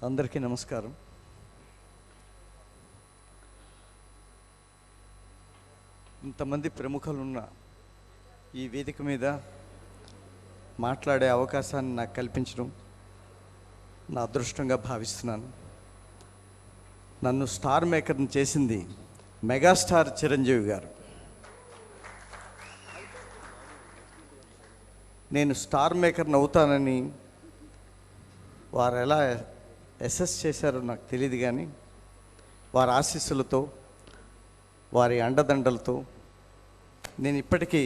అందరికీ నమస్కారం. ఇంతమంది ప్రముఖులున్న ఈ వేదిక మీద మాట్లాడే అవకాశాన్ని నాకు కల్పించడం నా అదృష్టంగా భావిస్తున్నాను. నన్ను స్టార్ మేకర్ని చేసింది మెగాస్టార్ చిరంజీవి గారు. నేను స్టార్ మేకర్ని అవుతానని వారు ఎలా అసెస్ చేశారో నాకు తెలియదు, కానీ వారి ఆశీస్సులతో, వారి అండదండలతో నేను ఇప్పటికీ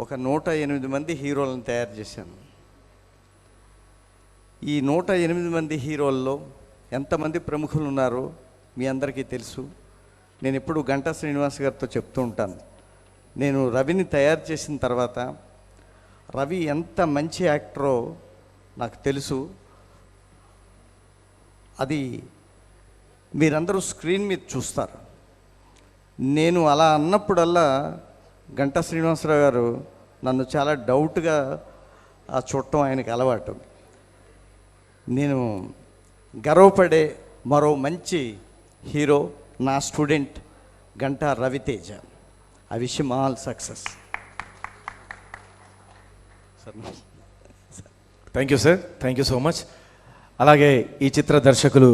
ఒక 108 మంది హీరోలను తయారు చేశాను. ఈ 108 మంది హీరోల్లో ఎంతమంది ప్రముఖులు ఉన్నారో మీ అందరికీ తెలుసు. నేను ఎప్పుడు గంటా శ్రీనివాస్ గారితో చెప్తూ ఉంటాను, నేను రవిని తయారు చేసిన తర్వాత రవి ఎంత మంచి యాక్టరో నాకు తెలుసు. అది మీరందరూ స్క్రీన్ మీద చూస్తారు. నేను అలా అన్నప్పుడల్లా గంటా శ్రీనివాసరావు గారు నన్ను చాలా డౌట్గా చూడటం ఆయనకి అలవాటు. నేను గర్వపడే మరో మంచి హీరో నా student Ganta Raviteja. I wish him all success. Thank you sir, thank you so much. అలాగే ఈ చిత్ర దర్శకులు